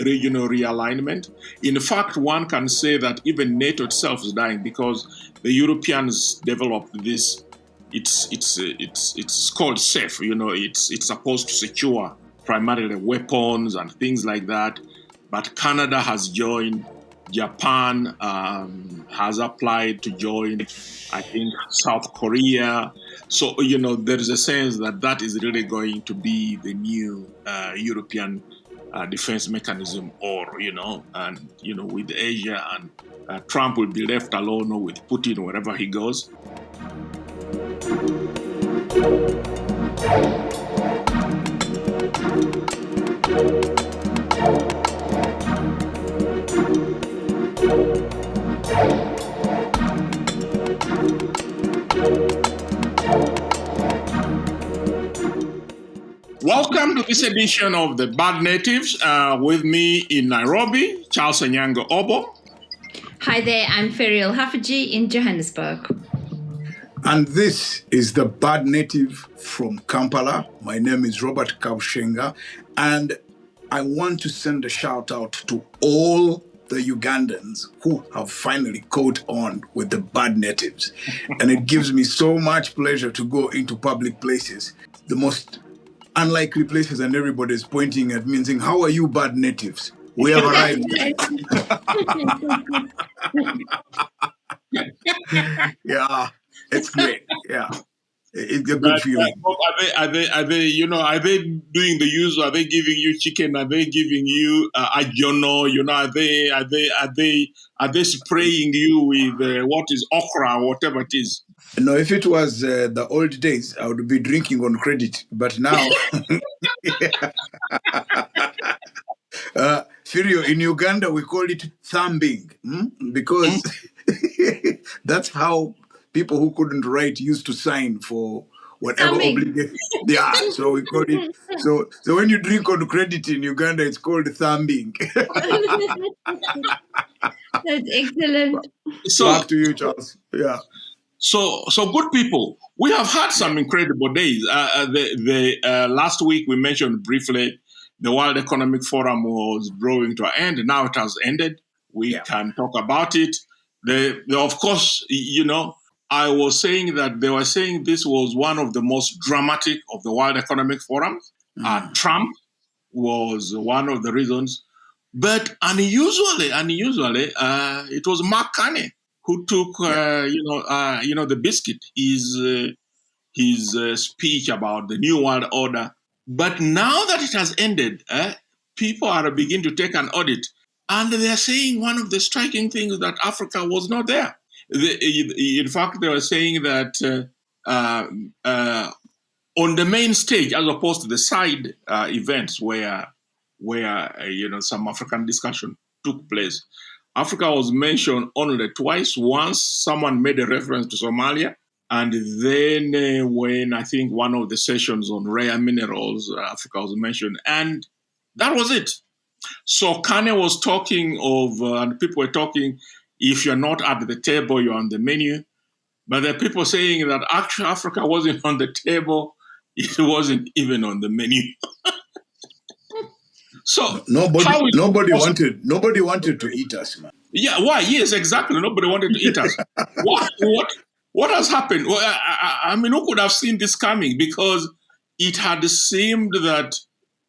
realignment. In fact, one can say that even NATO itself is dying because the Europeans developed this. It's called SAFE. It's supposed to secure primarily weapons and things like that. But Canada has joined. Japan has applied to join. I think South Korea. So there is a sense that is really going to be the new European defense mechanism, with Asia, and Trump will be left alone with Putin wherever he goes. Welcome to this edition of The Bad Natives. With me in Nairobi, Charles Anyango Obo. Hi there, I'm Ferial Hafaji in Johannesburg. And this is The Bad Native from Kampala. My name is Robert Kaushenga, and I want to send a shout out to all the Ugandans who have finally caught on with the Bad Natives. And it gives me so much pleasure to go into public places, the most unlikely places, and everybody's pointing at me and saying, "How are you, Bad Natives? We have arrived." Yeah, it's great. Yeah. It's a good feeling. Are they doing the usual? Are they giving you chicken? Are they giving you ajono? Are they spraying you with what is okra or whatever it is? No, if it was the old days, I would be drinking on credit. But now, Firio, in Uganda, we call it thumbing because that's how people who couldn't write used to sign for whatever obligation. Yeah, so we call it. So when you drink on credit in Uganda, it's called thumbing. That's excellent. So, back to you, Charles. Yeah. So good people, we have had some incredible days. Last week we mentioned briefly the World Economic Forum was drawing to an end. Now it has ended. We can talk about it. Of course, I was saying that they were saying this was one of the most dramatic of the World Economic Forums. Trump was one of the reasons. But unusually, it was Mark Carney who took, the biscuit, his speech about the New World Order. But now that it has ended, people are beginning to take an audit. And they're saying one of the striking things that Africa was not there. In fact, they were saying that on the main stage, as opposed to the side events where some African discussion took place, Africa was mentioned only twice. Once, someone made a reference to Somalia, and then when I think one of the sessions on rare minerals, Africa was mentioned, and that was it. So Kanye was talking and people were talking, if you're not at the table, you're on the menu. But there are people saying that actually Africa wasn't on the table, it wasn't even on the menu. So nobody wanted to eat us, man. Yeah, why? Yes, exactly. Nobody wanted to eat us. What has happened? Well, I mean, who could have seen this coming? Because it had seemed that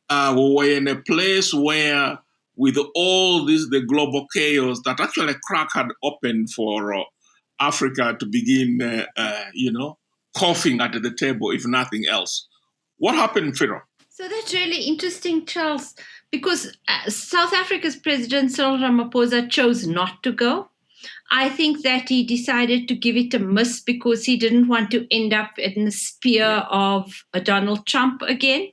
we were in a place where, with all the global chaos, that actually a crack had opened for Africa to begin, coughing at the table, if nothing else. What happened, Firo? So that's really interesting, Charles, because South Africa's President Cyril Ramaphosa chose not to go. I think that he decided to give it a miss because he didn't want to end up in the spear of Donald Trump again.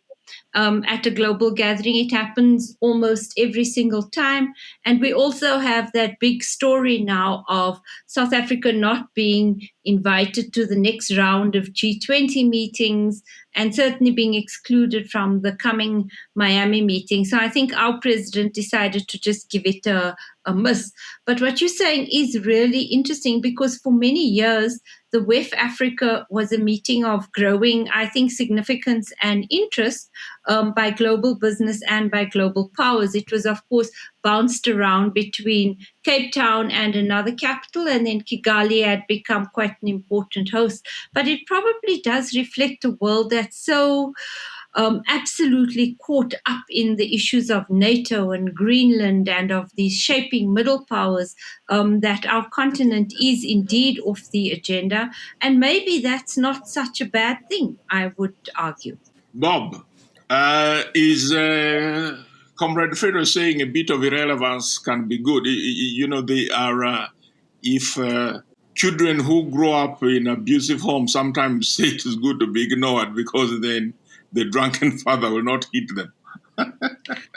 At a global gathering, it happens almost every single time. And we also have that big story now of South Africa not being invited to the next round of G20 meetings, and certainly being excluded from the coming Miami meeting. So I think our president decided to just give it a miss. But what you're saying is really interesting, because for many years, the WEF Africa was a meeting of growing, I think, significance and interest by global business and by global powers. It was, of course, bounced around between Cape Town and another capital, and then Kigali had become quite an important host. But it probably does reflect a world that's so absolutely caught up in the issues of NATO and Greenland and of these shaping middle powers, that our continent is indeed off the agenda. And maybe that's not such a bad thing, I would argue. Bob, is Comrade Federer saying a bit of irrelevance can be good? They are, if children who grow up in abusive homes sometimes say it is good to be ignored, because then the drunken father will not hit them.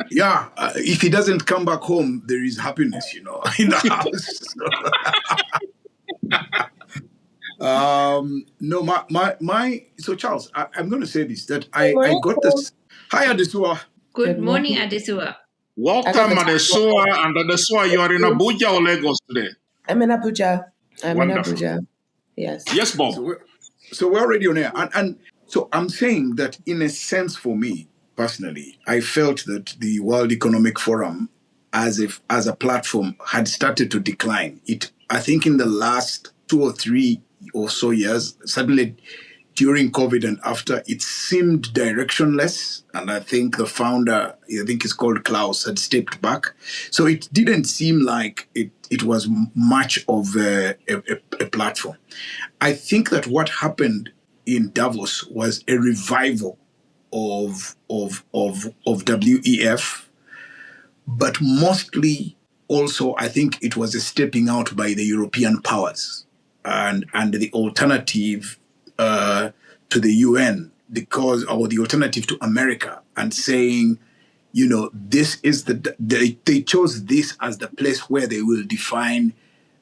Yeah, if he doesn't come back home, there is happiness, in the house. No, so Charles, I'm going to say this, that I got this. Hi, Adesua. Good morning, Adesua. Welcome, Adesua. And Adesua, you are in Abuja or Lagos today? I'm in Abuja. Wonderful. Yes. Yes, Bob. So we're already on air. And so I'm saying that, in a sense, for me personally, I felt that the World Economic Forum as a platform had started to decline. I think in the last 2 or 3 or so years, suddenly during COVID and after, it seemed directionless. And I think the founder, I think it's called Klaus, had stepped back. So it didn't seem like it was much of a platform. I think that what happened in Davos was a revival of WEF, but mostly also I think it was a stepping out by the European powers and the alternative to the UN, or the alternative to America, and saying, this is they chose this as the place where they will define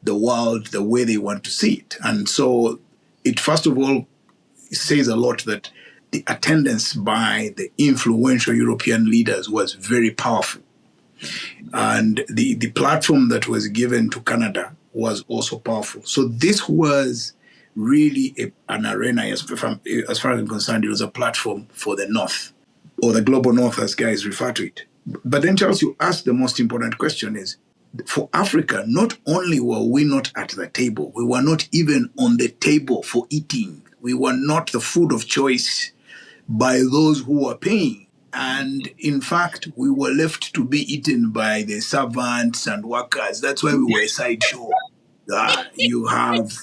the world the way they want to see it. And so it, first of all, says a lot that the attendance by the influential European leaders was very powerful. And the platform that was given to Canada was also powerful. So this was really an arena, as far as I'm concerned. It was a platform for the North, or the global North, as guys refer to it. But then, Charles, you asked the most important question is, for Africa, not only were we not at the table, we were not even on the table for eating. We were not the food of choice by those who were paying. And in fact, we were left to be eaten by the servants and workers. That's why we were a sideshow. You have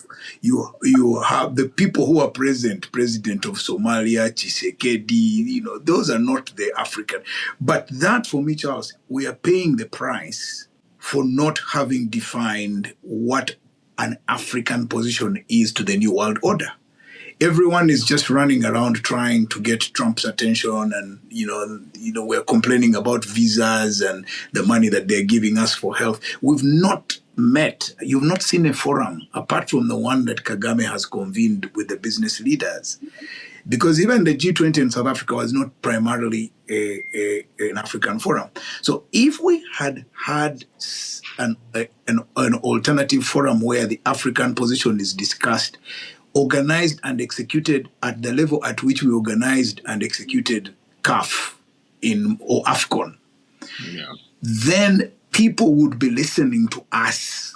the people who are president of Somalia, Tshisekedi, those are not the African. But that, for me, Charles, we are paying the price for not having defined what an African position is to the New World Order. Everyone is just running around trying to get Trump's attention, and we're complaining about visas and the money that they're giving us for health. We've not met. You've not seen a forum apart from the one that Kagame has convened with the business leaders, because even the G20 in South Africa was not primarily an African forum. So if we had an alternative forum where the African position is discussed, organized and executed at the level at which we organized and executed CAF or AFCON, then people would be listening to us.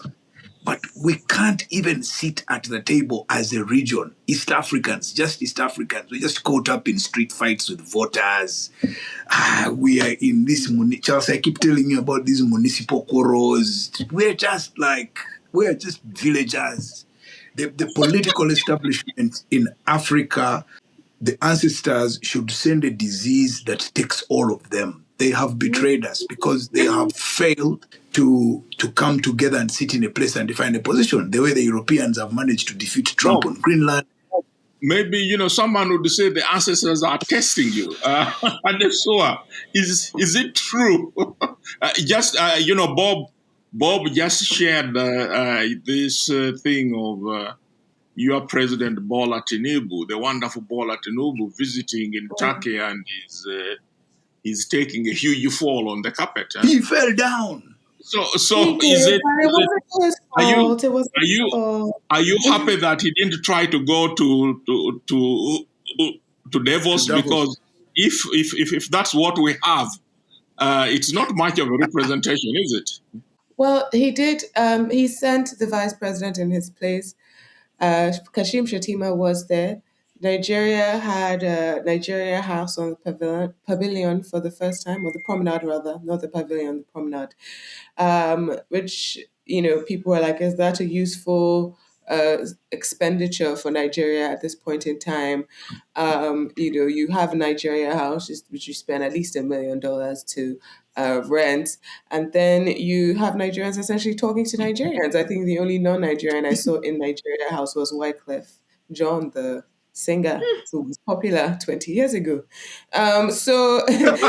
But we can't even sit at the table as a region. East Africans. We're just caught up in street fights with voters. We are in this, Charles, I keep telling you about these municipal quarrels. We're just villagers. The political establishment in Africa, the ancestors should send a disease that takes all of them. They have betrayed us because they have failed to come together and sit in a place and define a position, the way the Europeans have managed to defeat Trump on Greenland. Maybe, someone would say the ancestors are testing you. Adesua, is it true? Bob just shared this thing of your President Bola Tinubu, the wonderful Bola Tinubu, visiting in Turkey and is taking a huge fall on the carpet. He fell down. So He did, is it? but it wasn't his Are you fault. It wasn't are his you fault. are you happy that he didn't try to go to To Davos? Davos. Because if that's what we have, it's not much of a representation, is it? Well, he did. He sent the vice president in his place. Kashim Shettima was there. Nigeria had a Nigeria House on the pavilion for the first time, or the promenade rather, not the pavilion, the promenade. Which people were like, is that a useful expenditure for Nigeria at this point in time? You have a Nigeria House, which you spend at least $1 million to rent, and then you have Nigerians essentially talking to Nigerians. I think the only non-Nigerian I saw in Nigeria House was Wycliffe John, the singer who was popular 20 years ago. So you have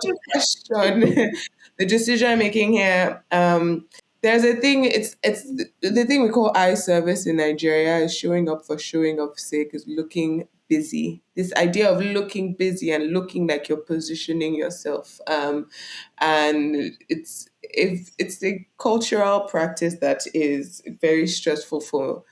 to question the decision making here. There's a thing. It's the thing we call eye service in Nigeria is showing up for showing up sake, is looking busy. This idea of looking busy and looking like you're positioning yourself, and it's a cultural practice that is very stressful for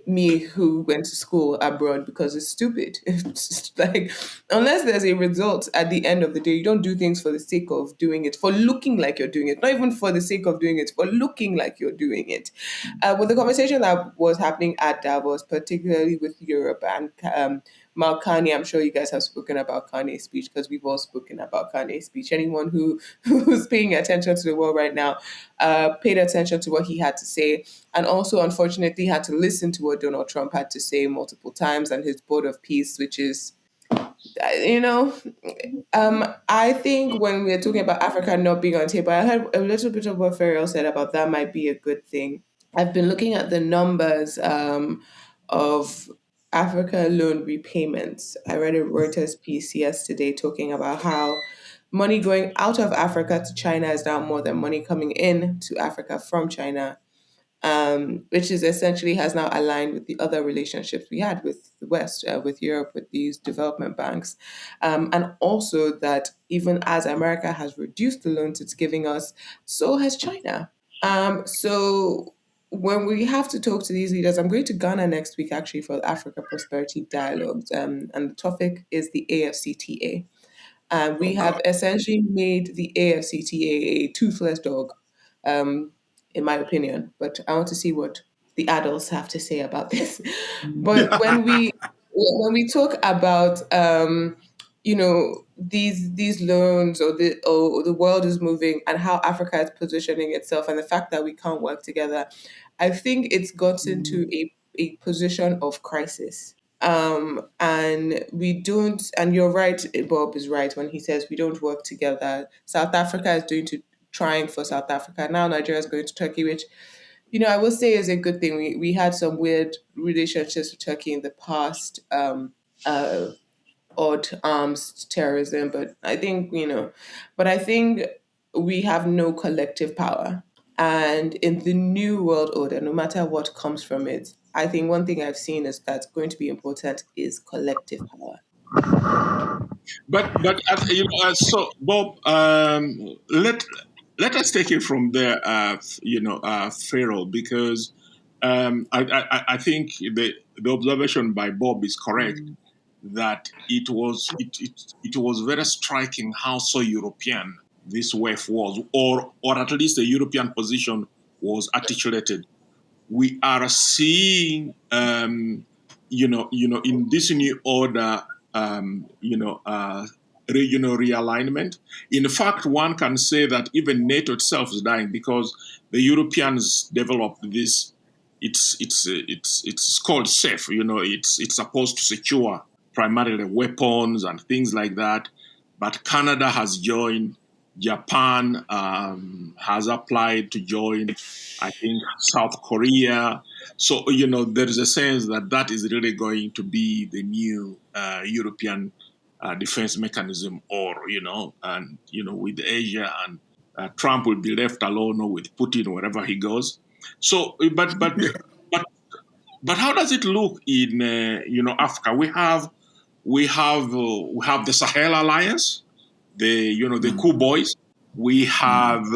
me who went to school abroad because it's stupid. It's just like, unless there's a result at the end of the day, you don't do things for the sake of doing it, for looking like you're doing it, not even for the sake of doing it, for looking like you're doing it. With the conversation that was happening at Davos, particularly with Europe and Mark Carney, I'm sure you guys have spoken about Carney's speech because we've all spoken about Carney's speech. Anyone who's paying attention to the world right now paid attention to what he had to say, and also unfortunately had to listen to what Donald Trump had to say multiple times, and his board of peace, which is, you know, I think when we're talking about Africa not being on the table, I heard a little bit of what Ferrell said about that might be a good thing. I've been looking at the numbers of Africa loan repayments. I read a Reuters piece yesterday talking about how money going out of Africa to China is now more than money coming in to Africa from China, which is essentially has now aligned with the other relationships we had with the West, with Europe, with these development banks. And also that even as America has reduced the loans it's giving us, so has China. So when we have to talk to these leaders, I'm going to Ghana next week actually for Africa Prosperity Dialogues, and the topic is the AFCTA. Oh We God. have essentially made the AFCTA a toothless dog, um, in my opinion. But I want to see what the adults have to say about this. But when we talk about these loans, or the world is moving and how Africa is positioning itself and the fact that we can't work together, I think it's gotten to a position of crisis. And we don't, and you're right, Bob is right when he says we don't work together. South Africa is doing to trying for South Africa. Now Nigeria is going to Turkey, which, I will say is a good thing. We had some weird relationships with Turkey in the past, uh, odd arms terrorism, but I think we have no collective power. And in the new world order, no matter what comes from it, I think one thing I've seen is that's going to be important is collective power. So Bob, let us take it from there, Pharaoh, because I think the observation by Bob is correct that it was very striking how so European this wave was, or at least the European position was articulated. We are seeing, in this new order, regional realignment. In fact, one can say that even NATO itself is dying because the Europeans developed this. It's called SAFE. It's supposed to secure primarily weapons and things like that. But Canada has joined. Japan has applied to join. I think South Korea. So there is a sense that that is really going to be the new European defense mechanism, or and with Asia, and Trump will be left alone, or with Putin wherever he goes. So, but But how does it look in Africa? We have the Sahel Alliance, the cool boys. We have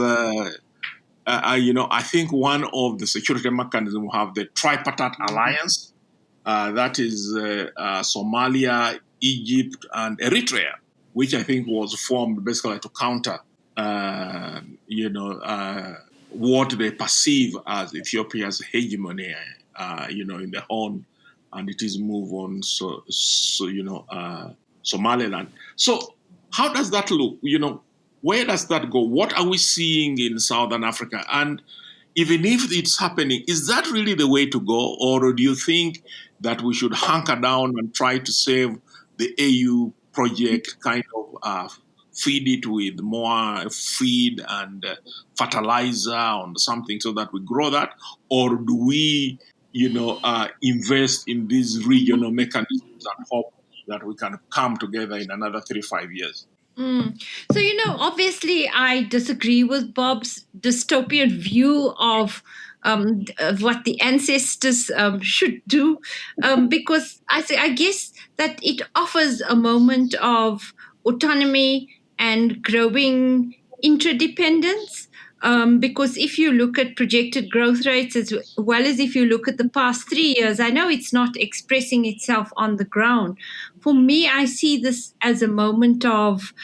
I think one of the security mechanisms, we have the tripartite alliance, that is Somalia, Egypt, and Eritrea, which I think was formed basically to counter, what they perceive as Ethiopia's hegemony, in the Horn, and it is move on. Somaliland. So how does that look? Where does that go? What are we seeing in Southern Africa? And even if it's happening, is that really the way to go? Or do you think that we should hunker down and try to save the AU project, kind of feed it with more feed and fertilizer on something so that we grow that? Or do we, invest in these regional mechanisms and hope that we can come together in another 3-5 years? So, obviously, I disagree with Bob's dystopian view of what the ancestors should do, because I guess that it offers a moment of autonomy and growing interdependence. Because if you look at projected growth rates as well as if you look at the past 3 years, I know it's not expressing itself on the ground. For me, I see this as a moment of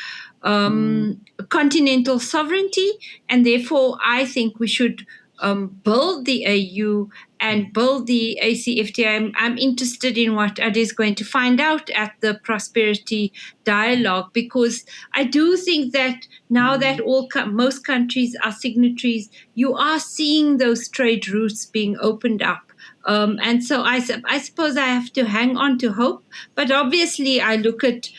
continental sovereignty, and therefore I think we should build the AU and build the ACFTA. I'm interested in what Ade is going to find out at the Prosperity Dialogue, because I do think that now that most countries are signatories, you are seeing those trade routes being opened up. And so I suppose I have to hang on to hope. But obviously, I look at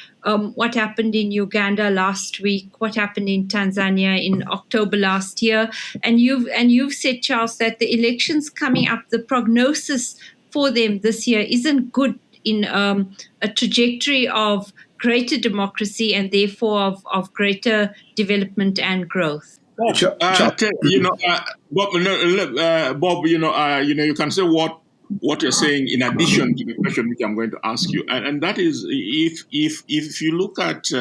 what happened in Uganda last week, what happened in Tanzania in October last year, and you've said, Charles, that the elections coming up, the prognosis for them this year isn't good in a trajectory of greater democracy and therefore of greater development and growth. Bob, Bob, you can say what you're saying in addition to the question which I'm going to ask you, and that is, if you look at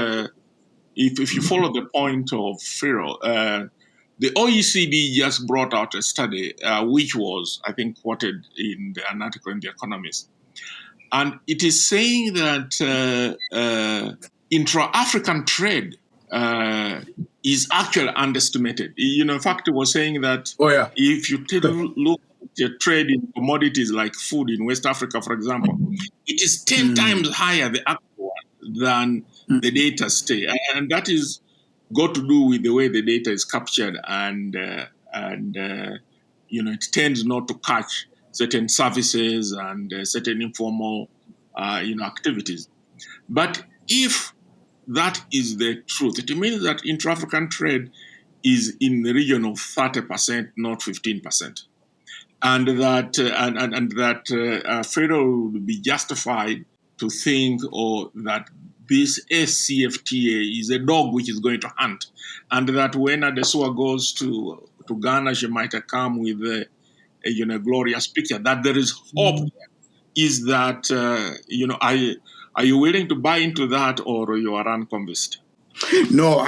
if you follow the point of Pharaoh, the OECD just brought out a study which was, I think, quoted in an article in The Economist, and it is saying that intra-African trade is actually underestimated. In fact, it was saying that if you take a look at the trade in commodities like food in West Africa, for example, it is 10 times higher, the actual one, than the data say. And that is got to do with the way the data is captured, and it tends not to catch certain services and certain informal activities. But if that is the truth, it means that intra-African trade is in the region of 30%, not 15%, and that Federal would be justified to think that this SCFTA is a dog which is going to hunt, and that when Adesua goes to Ghana, she might come with a glorious picture. That there is hope. Is that Are you willing to buy into that, or you are unconvinced? No,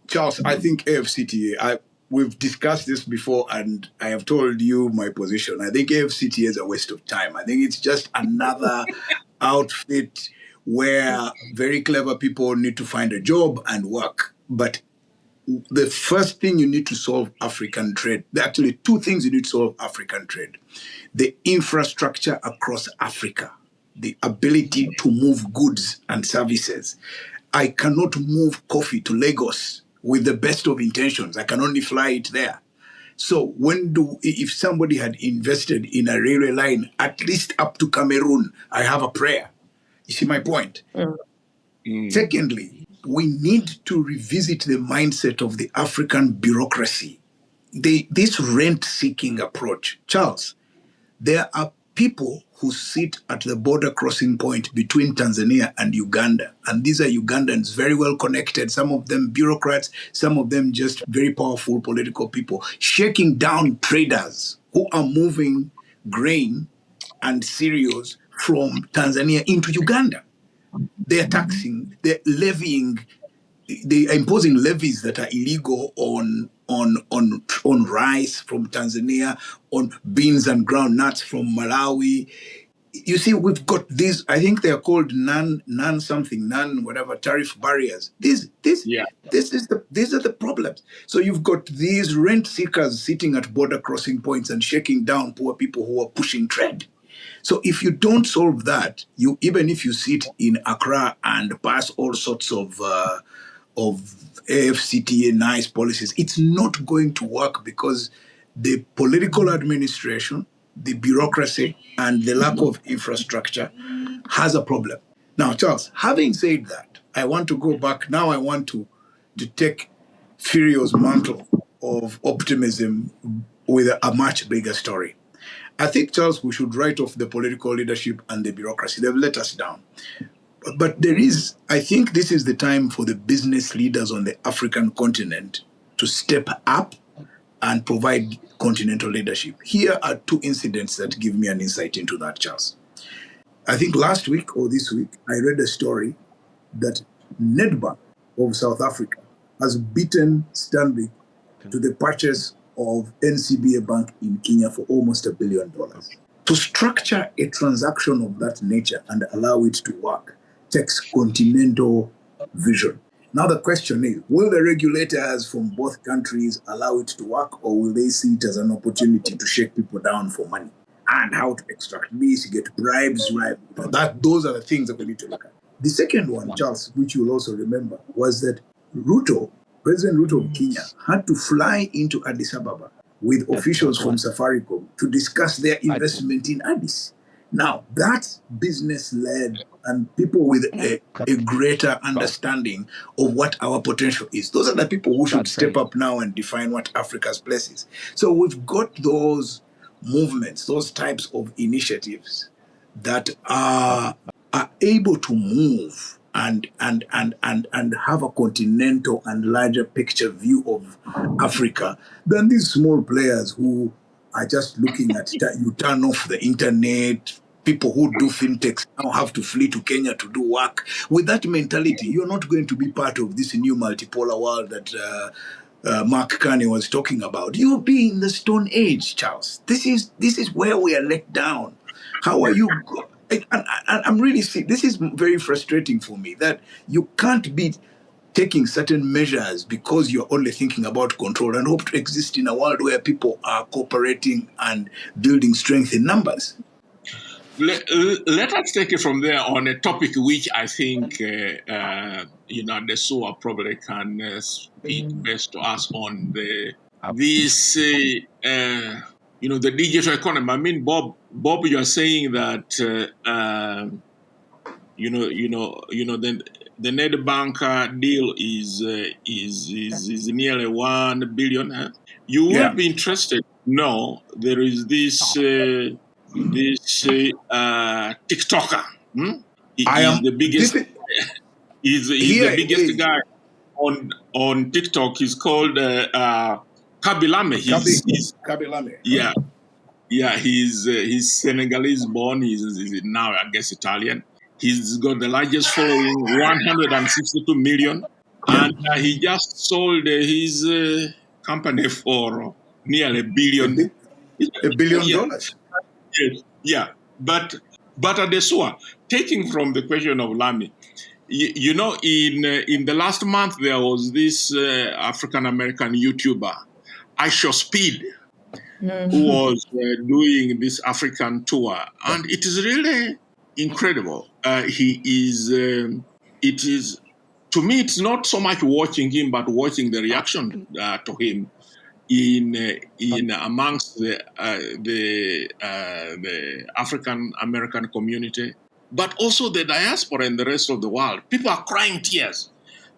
Charles, I think AFCTA, we've discussed this before, and I have told you my position. I think AFCTA is a waste of time. I think it's just another outfit where very clever people need to find a job and work. But the first thing you need to solve African trade, there are actually two things you need to solve African trade. The infrastructure across Africa, the ability to move goods and services. I cannot move coffee to Lagos with the best of intentions. I can only fly it there. So if somebody had invested in a railway line, at least up to Cameroon, I have a prayer. You see my point? Secondly, we need to revisit the mindset of the African bureaucracy. This rent-seeking approach. Charles, there are people who sit at the border crossing point between Tanzania and Uganda. And these are Ugandans, very well connected, some of them bureaucrats, some of them just very powerful political people, shaking down traders who are moving grain and cereals from Tanzania into Uganda. They're taxing, they're levying, they are imposing levies that are illegal on rice from Tanzania, on beans and ground nuts from Malawi. You see, we've got these. I think they are called non whatever tariff barriers. Yeah. These are the problems. So you've got these rent seekers sitting at border crossing points and shaking down poor people who are pushing trade. So if you don't solve that, even if you sit in Accra and pass all sorts of AFCTA nice policies, it's not going to work because the political administration, the bureaucracy, and the lack of infrastructure has a problem. Now, Charles, having said that, I want to go back. Now I want to take Firio's mantle of optimism with a much bigger story. I think, Charles, we should write off the political leadership and the bureaucracy. They've let us down. But I think this is the time for the business leaders on the African continent to step up and provide continental leadership. Here are two incidents that give me an insight into that, Charles. I think last week or this week, I read a story that Nedbank of South Africa has beaten Stanbic to the purchase of NCBA Bank in Kenya for almost $1 billion. To structure a transaction of that nature and allow it to work takes continental vision. Now the question is, will the regulators from both countries allow it to work, or will they see it as an opportunity to shake people down for money? And how to extract this, get bribes, right? Those are the things that we need to look at. The second one, Charles, which you'll also remember, was that President Ruto of Kenya had to fly into Addis Ababa with officials from Safaricom to discuss their investment in Addis. Now, that's business-led and people with a greater understanding of what our potential is. Those are the people who should step up now and define what Africa's place is. So we've got those movements, those types of initiatives that are able to move and have a continental and larger picture view of Africa than these small players who are just looking at you turn off the internet. People who do fintechs now have to flee to Kenya to do work. With that mentality, you're not going to be part of this new multipolar world that Mark Carney was talking about. You'll be in the Stone Age, Charles. This is where we are let down. How are you? I'm really sick. This is very frustrating for me that you can't be taking certain measures because you're only thinking about control and hope to exist in a world where people are cooperating and building strength in numbers. Let us take it from there on a topic which I think the SOA probably can speak best to us on the digital economy. I mean, Bob, you are saying that the Nedbank deal is nearly $1 billion. You will be interested. No, there is this TikToker. He's the biggest. He's the biggest guy on TikTok. He's called Kabilame. Kabilame. Yeah. He's Senegalese born. He's now, I guess, Italian. He's got the largest following, 162 million, and he just sold his company for nearly $1 billion. $1 billion. Yeah, but at the SOA, taking from the question of Lamy, in the last month there was this African American YouTuber, Aisha Speed, who was doing this African tour, and it is really incredible. It is to me, it's not so much watching him, but watching the reaction to him in amongst the African American community, but also the diaspora and the rest of the world. People are crying tears.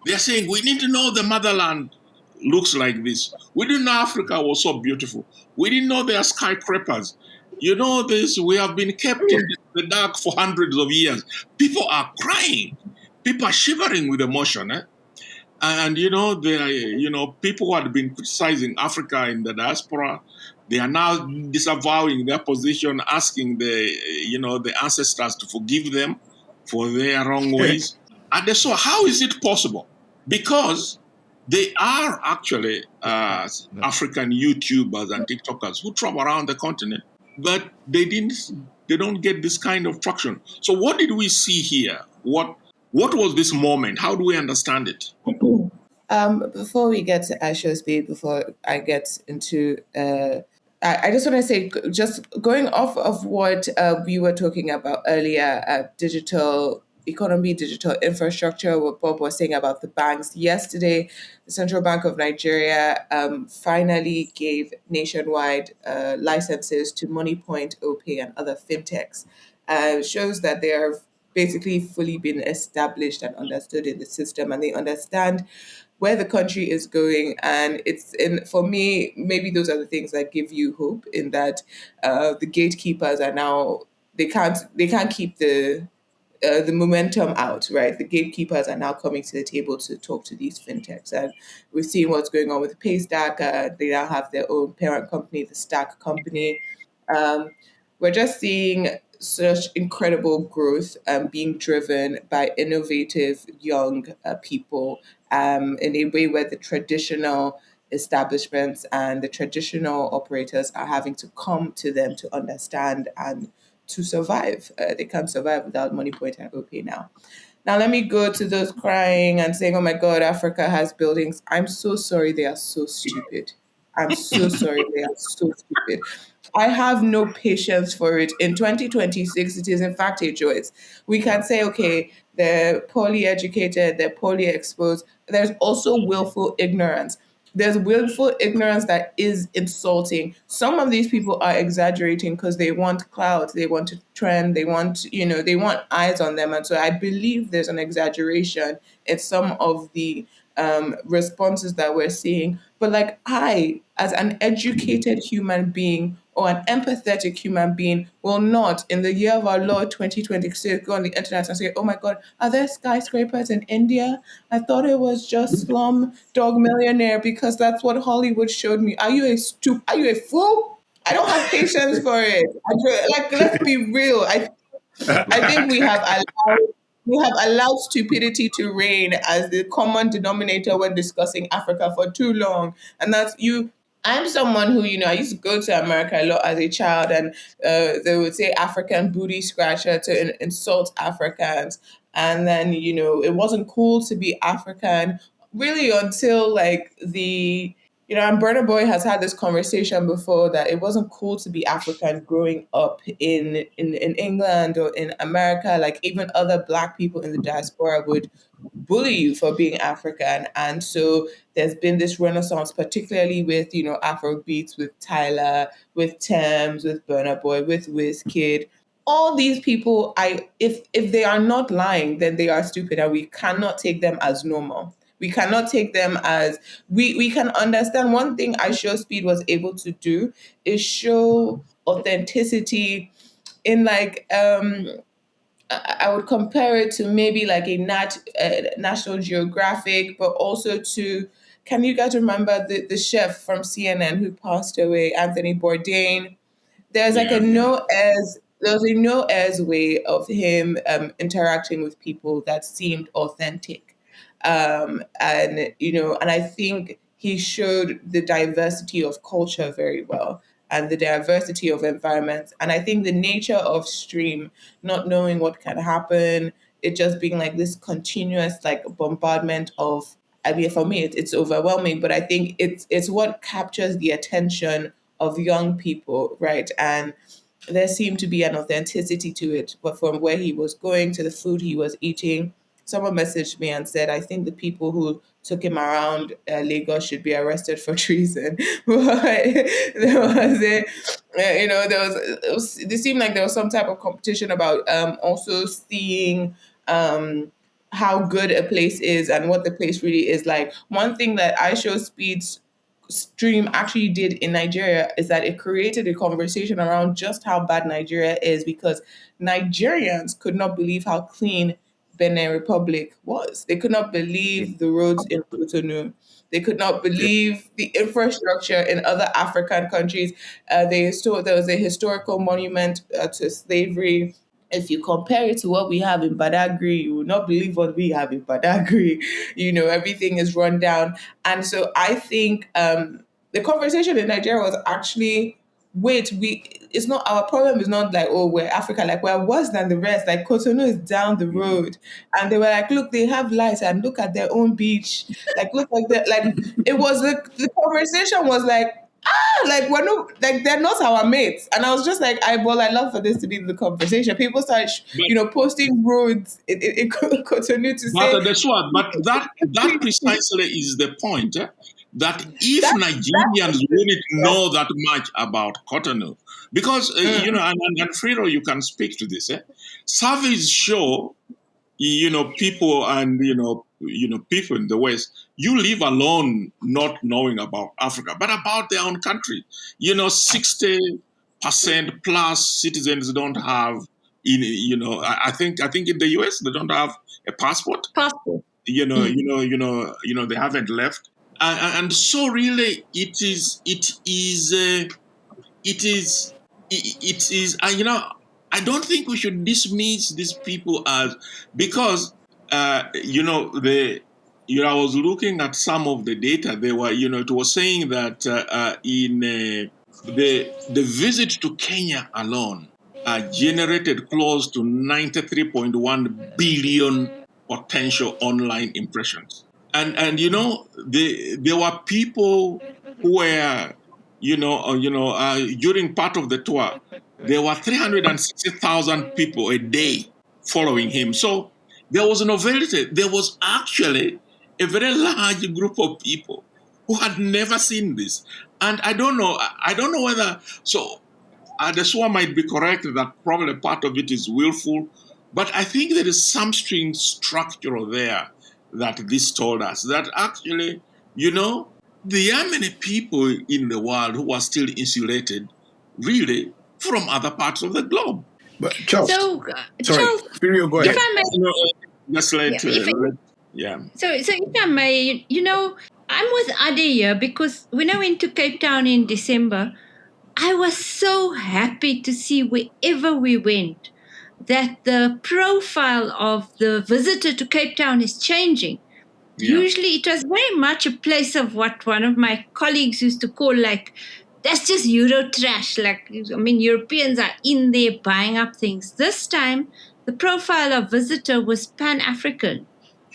They're saying, we need to know the motherland looks like this. We didn't know Africa was so beautiful. We didn't know there are skyscrapers. You know this, we have been kept in the dark for hundreds of years. People are crying. People are shivering with emotion. And people who had been criticizing Africa in the diaspora, they are now disavowing their position, asking the ancestors to forgive them for their wrong ways. And so, how is it possible? Because they are actually African YouTubers and TikTokers who travel around the continent, but they don't get this kind of traction. So, what did we see here? What was this moment? How do we understand it? Before we get to Asha Speed, before I get into, I just want to say, just going off of what we were talking about earlier, digital economy, digital infrastructure, what Bob was saying about the banks. Yesterday, the Central Bank of Nigeria finally gave nationwide licenses to MoneyPoint, OPay, and other fintechs. Shows that they are basically fully been established and understood in the system, and they understand where the country is going. And it's in, for me, maybe those are the things that give you hope, in that the gatekeepers are now, they can't keep the momentum out, right? The gatekeepers are now coming to the table to talk to these fintechs. And we've seen what's going on with Paystack. They now have their own parent company, the Stack company. Um, we're just seeing such incredible growth being driven by innovative young people, in a way where the traditional establishments and the traditional operators are having to come to them to understand and to survive. They can't survive without money point and OP now. Now, let me go to those crying and saying, oh my God, Africa has buildings. I'm so sorry, they are so stupid. I'm so sorry, they are so stupid. I have no patience for it. In 2026, it is in fact a choice. We can say, okay, they're poorly educated, they're poorly exposed. There's also willful ignorance. There's willful ignorance that is insulting. Some of these people are exaggerating because they want clout, they want to trend, they want eyes on them. And so I believe there's an exaggeration in some of the responses that we're seeing. But like, I, as an educated human being or an empathetic human being, will not, in the year of our Lord 2026, go on the internet and say, oh my God, are there skyscrapers in India? I thought it was just Slum Dog Millionaire because that's what Hollywood showed me. Are you a Are you a fool? I don't have patience for it. Like, let's be real. I think we have allowed stupidity to reign as the common denominator when discussing Africa for too long. And that's you. I'm someone who, I used to go to America a lot as a child, and they would say African booty scratcher to insult Africans. And then, it wasn't cool to be African really until like and Burna Boy has had this conversation before, that it wasn't cool to be African growing up in England or in America. Like, even other Black people in the diaspora would bully you for being African. And so there's been this renaissance, particularly with, Afro beats, with Tyler, with Thames, with Burna Boy, with Wizkid. All these people, if they are not lying, then they are stupid, and we cannot take them as normal. We cannot take them as we can understand. One thing I Show Speed was able to do is show authenticity in, like, I would compare it to maybe like a National Geographic, but also to, can you guys remember the chef from CNN who passed away, Anthony Bourdain? There's like Yeah, yeah. there's a no airs way of him interacting with people that seemed authentic. And I think he showed the diversity of culture very well, and the diversity of environments. And I think the nature of stream, not knowing what can happen, it just being like this continuous like bombardment of, I mean, for me, it's overwhelming, but I think it's what captures the attention of young people, right? And there seemed to be an authenticity to it. But from where he was going to the food he was eating, someone messaged me and said, I think the people who took him around Lagos should be arrested for treason. But there was it seemed like there was some type of competition about also seeing how good a place is and what the place really is like. One thing that I Show Speed's stream actually did in Nigeria is that it created a conversation around just how bad Nigeria is, because Nigerians could not believe how clean Benin Republic was. They could not believe the roads in Cotonou. They could not believe the infrastructure in other African countries. There was a historical monument to slavery. If you compare it to what we have in Badagry, you will not believe what we have in Badagry. Everything is run down. And so I think the conversation in Nigeria was actually, wait, it's not, our problem is not like, oh, we're Africa, like we're worse than the rest. Like Cotonou is down the road. And they were like, look, they have lights and look at their own beach. Like, look like that. Like, it was the conversation was like, like we're not, like they're not our mates. And I was just like, I love for this to be the conversation. People start, posting roads in Cotonou to say. That's what. But that precisely is the point. That if Nigerians really know that much about Cotonou, because and Friro, you can speak to this. Surveys show, people and people in the West, you live alone not knowing about Africa, but about their own country. 60% plus citizens don't have I think in the US they don't have a passport. Passport. They haven't left. And so really it is I don't think we should dismiss these people as, because I was looking at some of the data. They were, it was saying that in the visit to Kenya alone generated close to 93.1 billion potential online impressions. And there were people who were, during part of the tour, there were 360,000 people a day following him. So there was novelty. There was actually a very large group of people who had never seen this. And I don't know whether, so the SWA might be correct that probably part of it is willful, but I think there is something structural there that this told us, that actually, there are many people in the world who are still insulated, really, from other parts of the globe. But Charles, So, sorry, Firio, go ahead. if I may, Just yeah. So if I may, I'm with Ade here because when I went to Cape Town in December, I was so happy to see wherever we went that the profile of the visitor to Cape Town is changing. Yeah. Usually it was very much a place of what one of my colleagues used to call like, that's just Euro trash. Like, Europeans are in there buying up things. This time, the profile of visitor was Pan-African,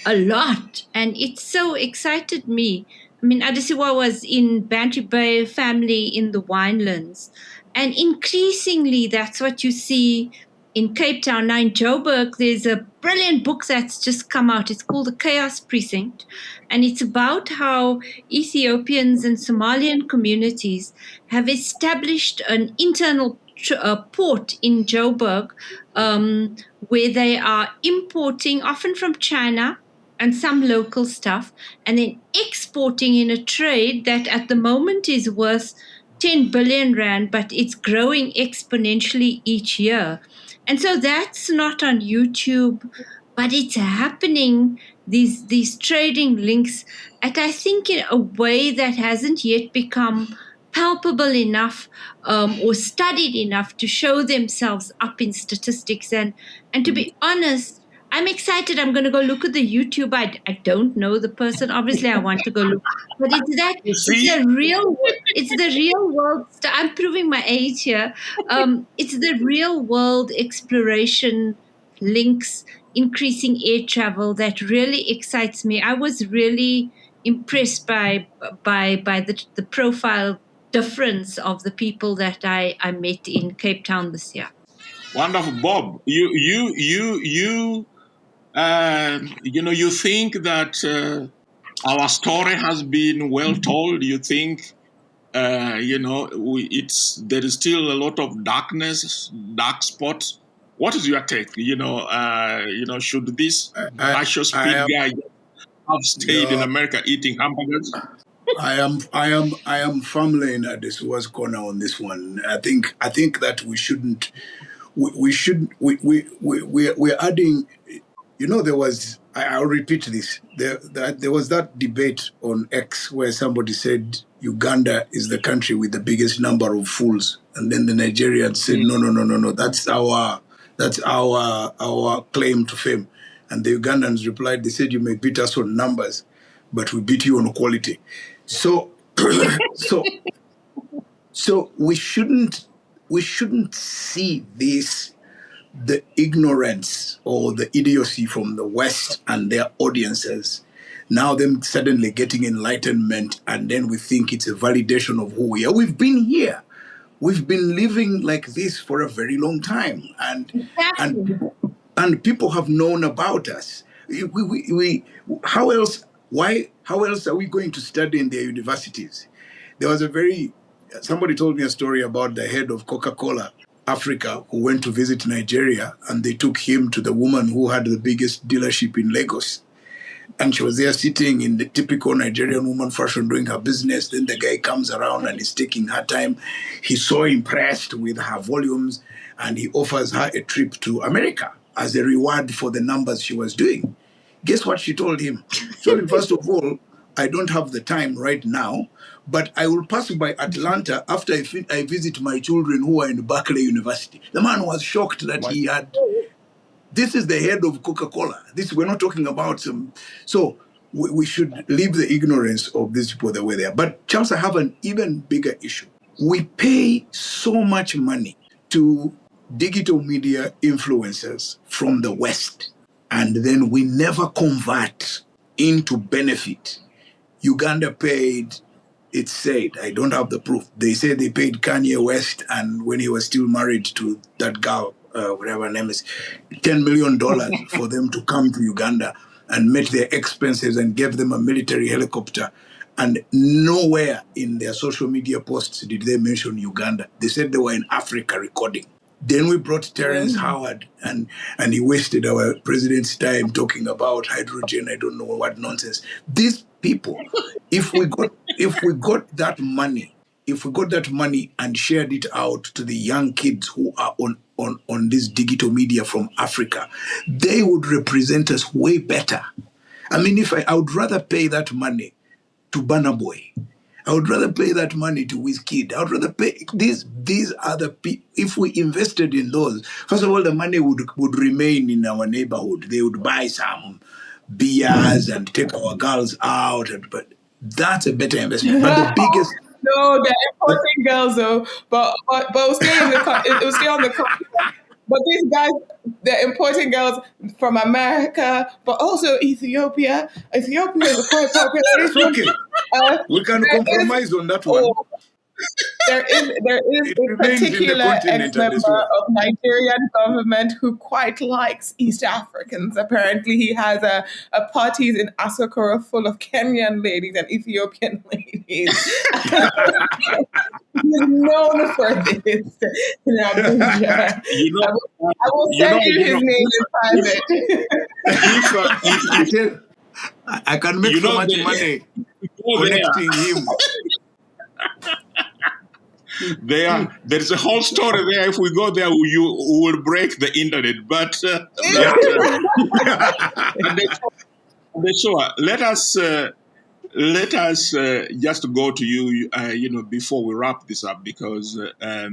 a lot. And it so excited me. Adesiwa was in Bantry Bay family in the Winelands. And increasingly, that's what you see in Cape Town. Now in Joburg, there's a brilliant book that's just come out. It's called The Chaos Precinct. And it's about how Ethiopians and Somalian communities have established an internal port in Joburg where they are importing, often from China, and some local stuff, and then exporting in a trade that at the moment is worth 10 billion rand, but it's growing exponentially each year. And so that's not on YouTube, but it's happening, these trading links, and I think in a way that hasn't yet become palpable enough or studied enough to show themselves up in statistics. And to be honest, I'm excited. I'm going to go look at the YouTube. I don't know the person. Obviously, I want to go look. But it's the real world. I'm proving my age here. It's the real world exploration links, increasing air travel that really excites me. I was really impressed by the profile difference of the people that I met in Cape Town this year. Wonderful, Bob. You think that our story has been well told? You think, there is still a lot of dark spots. What is your take? Should this righteous pig guy have stayed in America eating hamburgers? I am firmly in Adesiwa's corner on this one. I think that we shouldn't. We're adding There was, I'll repeat this, there was that debate on X where somebody said Uganda is the country with the biggest number of fools. And then the Nigerians said, no, that's our claim to fame. And the Ugandans replied, they said, you may beat us on numbers, but we beat you on quality. So, so we shouldn't see this, the ignorance or the idiocy from the West and their audiences, now them suddenly getting enlightenment, and then we think it's a validation of who we are. We've been here. We've been living like this for a very long time, and people have known about us. How else are we going to study in their universities? There was somebody told me a story about the head of Coca-Cola Africa who went to visit Nigeria, and they took him to the woman who had the biggest dealership in Lagos. And she was there sitting in the typical Nigerian woman fashion doing her business. Then the guy comes around and is taking her time. He's so impressed with her volumes, and he offers her a trip to America as a reward for the numbers she was doing. Guess what she told him? She told him, first of all, I don't have the time right now, but I will pass by Atlanta after I visit my children who are in Berkeley University. The man was shocked that he had... This is the head of Coca-Cola. We're not talking about some... So we should leave the ignorance of these people the way they are. But Charles, I have an even bigger issue. We pay so much money to digital media influencers from the West, and then we never convert into benefit. Uganda paid, it said, I don't have the proof. They say they paid Kanye West, and when he was still married to that girl, whatever her name is, $10 million for them to come to Uganda and met their expenses and gave them a military helicopter. And nowhere in their social media posts did they mention Uganda. They said they were in Africa recording. Then we brought Terrence Howard, and he wasted our president's time talking about hydrogen. I don't know what nonsense. These people, if we got that money and shared it out to the young kids who are on this digital media from Africa, they would represent us way better. I mean, I would rather pay that money to Burna Boy. I would rather pay that money to Wizkid. I would rather pay these are the people. If we invested in those, first of all, the money would remain in our neighborhood. They would buy some beers and take our girls out. But that's a better investment. But the biggest... No, they're importing girls though. But it'll stay on the continent. But these guys, they're importing girls from America, but also Ethiopia. Ethiopia is a quite population. Okay. We can compromise on that one. There is a particular ex-member of Nigerian government who quite likes East Africans. Apparently, he has a parties in Asokoro full of Kenyan ladies and Ethiopian ladies. He's known for this in Abuja. I will send you his name in private. I can make so much money connecting him. There's a whole story there. If we go there, we will break the internet. But so let us just go to you. Before we wrap this up, because I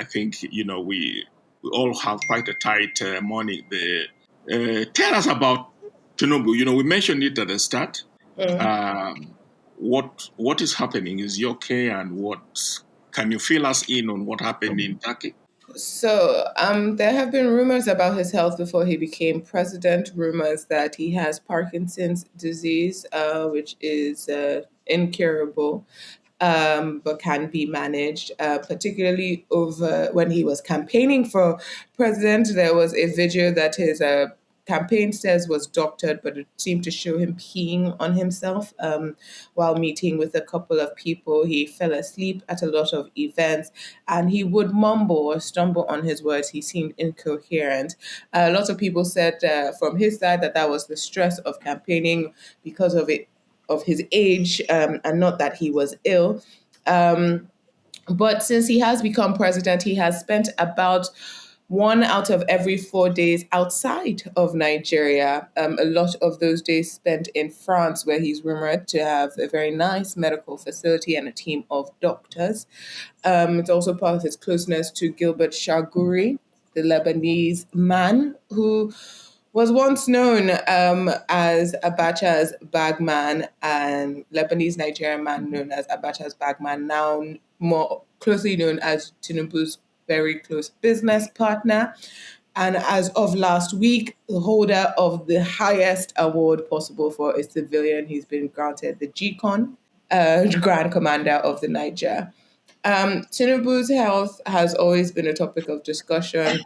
think we all have quite a tight morning. Tell us about Tinubu. We mentioned it at the start. What is happening? Is he okay? And can you fill us in on what happened in Turkey? So there have been rumors about his health before he became president. Rumors that he has Parkinson's disease, which is incurable, but can be managed. Particularly over when he was campaigning for president, there was a video that his campaign says was doctored, but it seemed to show him peeing on himself while meeting with a couple of people. He fell asleep at a lot of events, and he would mumble or stumble on his words. He seemed incoherent. A lot of people said from his side that was the stress of campaigning because of his age, and not that he was ill. But since he has become president, he has spent about 1 out of every 4 days outside of Nigeria. A lot of those days spent in France, where he's rumored to have a very nice medical facility and a team of doctors. It's also part of his closeness to Gilbert Chagouri, the Lebanese man who was once known as Abacha's bagman, and Lebanese Nigerian man known as Abacha's bagman, now more closely known as Tinubu's very close business partner. And as of last week, the holder of the highest award possible for a civilian, he's been granted the GCON, Grand Commander of the Niger. Tinubu's health has always been a topic of discussion,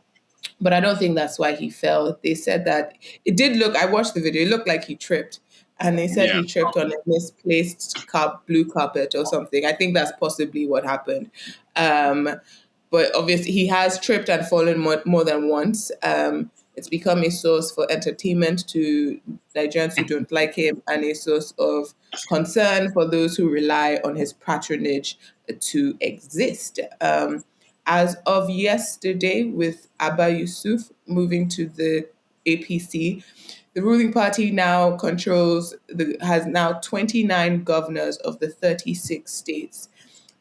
but I don't think that's why he fell. They said that it did look, I watched the video, it looked like he tripped. And they said Yeah. he tripped on a misplaced blue carpet or something. I think that's possibly what happened. But obviously, he has tripped and fallen more than once. It's become a source for entertainment to Nigerians who don't like him, and a source of concern for those who rely on his patronage to exist. As of yesterday, with Abba Yusuf moving to the APC, the ruling party now has now 29 governors of the 36 states.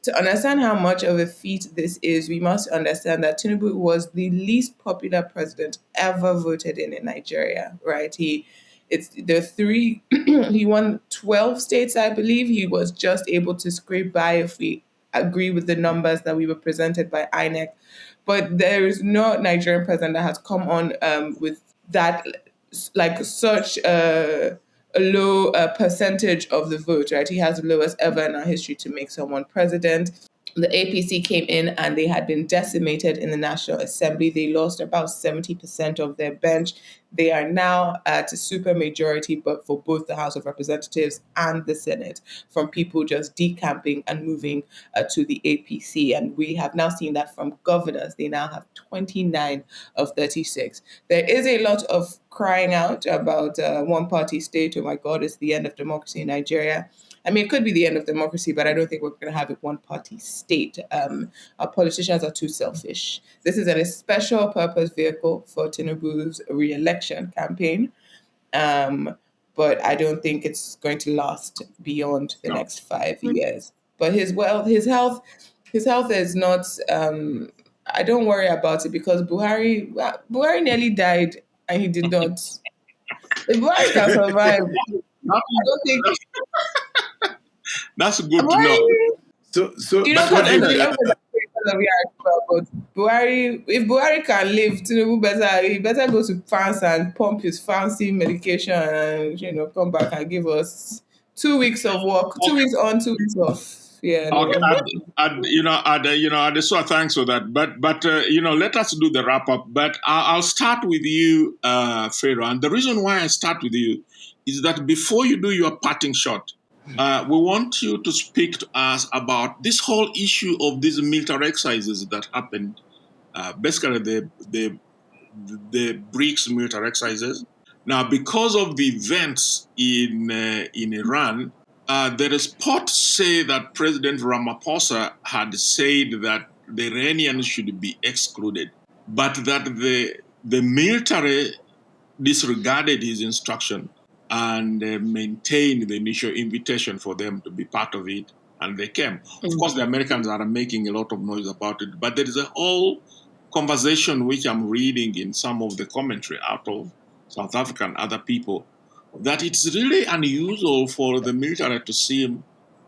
To understand how much of a feat this is, we must understand that Tinubu was the least popular president ever voted in Nigeria, right? He won 12 states, I believe. He was just able to scrape by, if we agree with the numbers that we were presented by INEC. But there is no Nigerian president that has come on with that, like such a low percentage of the vote, right? He has the lowest ever in our history to make someone president. The APC came in and they had been decimated in the National Assembly. They lost about 70% of their bench. They are now at a super majority, but for both the House of Representatives and the Senate, from people just decamping and moving to the APC. And we have now seen that from governors. They now have 29 of 36. There is a lot of crying out about one-party state. Oh my God, it's the end of democracy in Nigeria. I mean, it could be the end of democracy, but I don't think we're going to have a one-party state. Our politicians are too selfish. This is a special purpose vehicle for Tinubu's re-election campaign, but I don't think it's going to last beyond the next 5 years. But his health is not. I don't worry about it, because Buhari nearly died and he did not. If Buhari can survive, I don't think. That's good to know. So You know, but but Buhari, if Buhari can live, Tinubu better go to France and pump his fancy medication and come back and give us 2 weeks of work, 2 weeks on, 2 weeks off. Yeah. No. So thanks for that. But let us do the wrap up. But I'll start with you, Pharaoh. And the reason why I start with you is that before you do your parting shot, we want you to speak to us about this whole issue of these military exercises that happened. Basically, the BRICS military exercises. Now, because of the events in Iran, the reports say that President Ramaphosa had said that the Iranians should be excluded, but that the military disregarded his instruction and maintained the initial invitation for them to be part of it, and they came. Of course, the Americans are making a lot of noise about it, but there is a whole conversation which I'm reading in some of the commentary out of South Africa and other people, that it's really unusual for the military to seem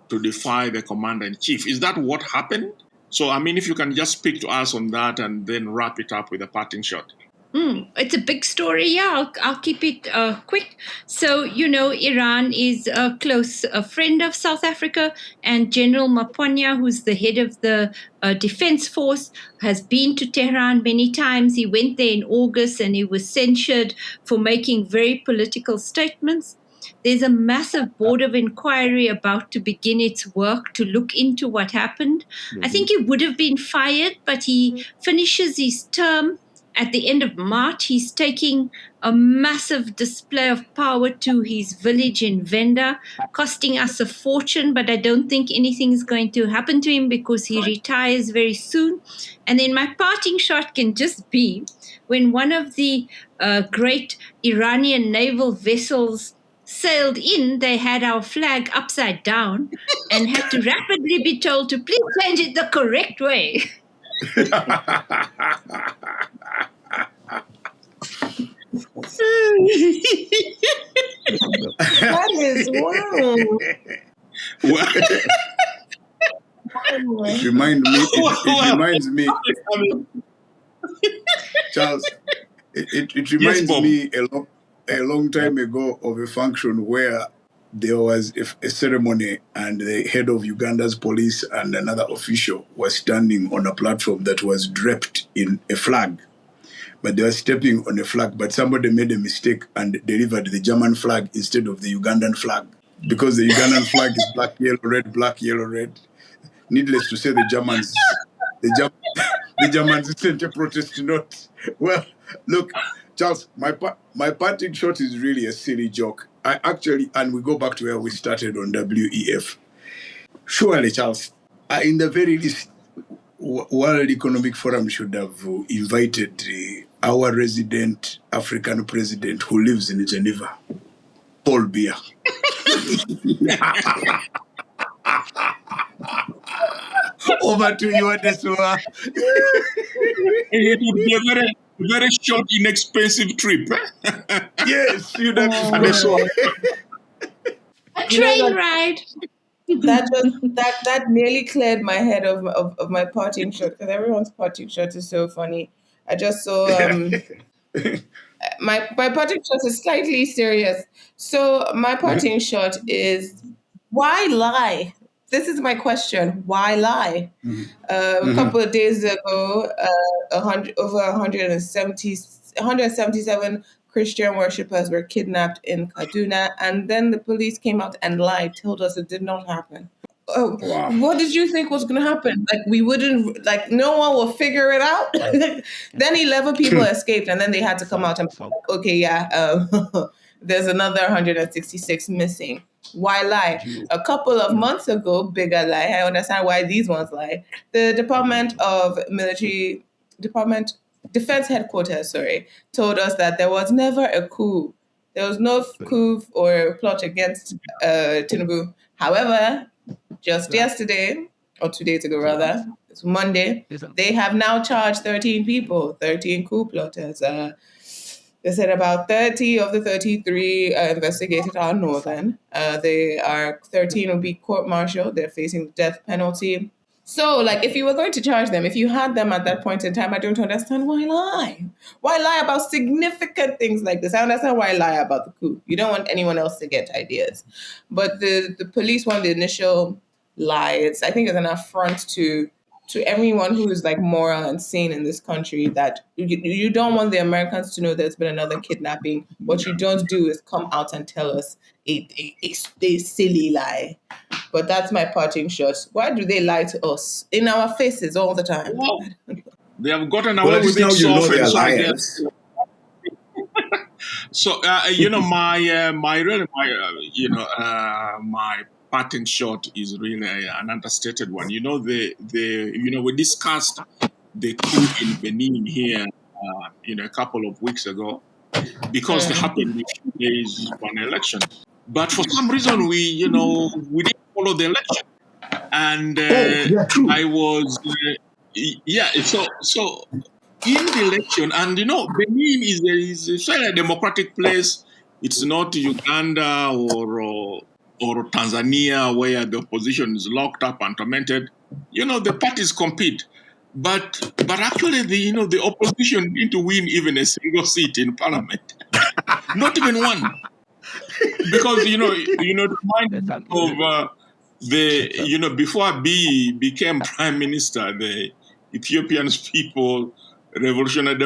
to defy the commander-in-chief. Is that what happened? So, I mean, if you can just speak to us on that and then wrap it up with a parting shot. It's a big story. Yeah, I'll keep it quick. So, Iran is a close friend of South Africa, and General Mapanya, who's the head of the defense force, has been to Tehran many times. He went there in August and he was censured for making very political statements. There's a massive board of inquiry about to begin its work to look into what happened. I think he would have been fired, but he finishes his term at the end of March, he's taking a massive display of power to his village in Venda, costing us a fortune, but I don't think anything is going to happen to him because he retires very soon. And then my parting shot can just be when one of the great Iranian naval vessels sailed in, they had our flag upside down and had to rapidly be told to please change it the correct way. That is wow. It reminds me, Charles. It reminds me a long time ago of a function where there was a ceremony and the head of Uganda's police and another official was standing on a platform that was draped in a flag. But they were stepping on a flag, but somebody made a mistake and delivered the German flag instead of the Ugandan flag. Because the Ugandan flag is black, yellow, red. Needless to say, the Germans sent a protest note. Well, look, Charles, my parting shot is really a silly joke. And we go back to where we started on WEF. Surely, Charles, in the very least, World Economic Forum should have invited our resident African president who lives in Geneva, Paul Biya. Over to you, Adesua. It would be a very, very short, inexpensive trip. Yes, you'd have Adesua. A train ride. That nearly cleared my head of my parting shot, because everyone's parting shot is so funny. I just saw my parting shot is slightly serious. So my parting shot is, why lie? This is my question. Why lie? A couple of days ago, over 177 Christian worshippers were kidnapped in Kaduna, and then the police came out and lied, told us it did not happen. Wow. What did you think was going to happen? Like, we wouldn't, like, no one will figure it out? Then 11 people escaped, and then they had to come out and, okay, yeah, there's another 166 missing. Why lie? A couple of months ago, bigger lie, I understand why these ones lie. The Defense Headquarters, told us that there was never a coup. There was no coup or plot against Tinubu. However, just yesterday, or 2 days ago rather, it's Monday, they have now charged 13 people, 13 coup plotters. They said about 30 of the 33 investigated are northern. 13 will be court-martialed. They're facing the death penalty. So, like, if you were going to charge them, if you had them at that point in time, I don't understand why lie. Why lie about significant things like this? I understand why lie about the coup. You don't want anyone else to get ideas. But the police want the initial lie. I think it's an affront to everyone who is, like, moral and sane in this country, that you don't want the Americans to know there's been another kidnapping. What you don't do is come out and tell us a silly lie. But that's my parting shot. Why do they lie to us in our faces all the time? Well, they have gotten away with it so often. So my parting shot is really an understated one. We discussed the coup in Benin here, a couple of weeks ago, because it happened a few days for an election. But for some reason, we didn't follow the election, and I was, So in the election, and Benin is a fairly democratic place. It's not Uganda or Tanzania, where the opposition is locked up and tormented. The parties compete, but actually the opposition didn't win even a single seat in parliament, not even one. Because to remind of before Abiy became prime minister, the Ethiopian People Revolutionary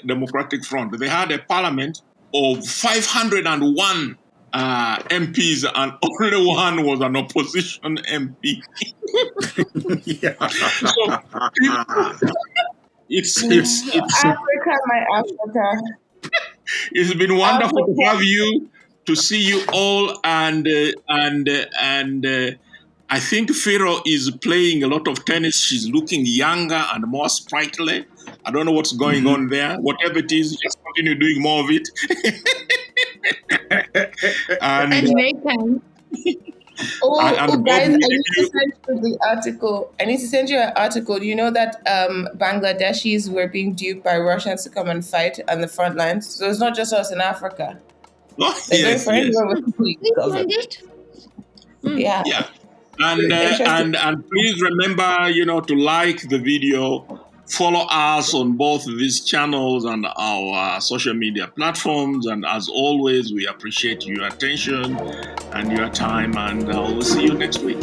Democratic Front, they had a parliament of 501 MPs, and only one was an opposition MP. It's Africa, my Africa. it's been wonderful to Africa. have you, to see you all, and I think Firo is playing a lot of tennis. She's looking younger and more sprightly. I don't know what's going on there. Whatever it is, just continue doing more of it. and That's very kind. and God Guys, I willing, need to send you the article. I need to send you an article. You know that Bangladeshis were being duped by Russians to come and fight on the front lines. So it's not just us in Africa. oh, They're going yes, for yes. anyone with the Please government. send it. Yeah. Yeah. And Interesting. and please remember, to like the video, follow us on both these channels and our social media platforms. And as always, we appreciate your attention and your time. And we'll see you next week.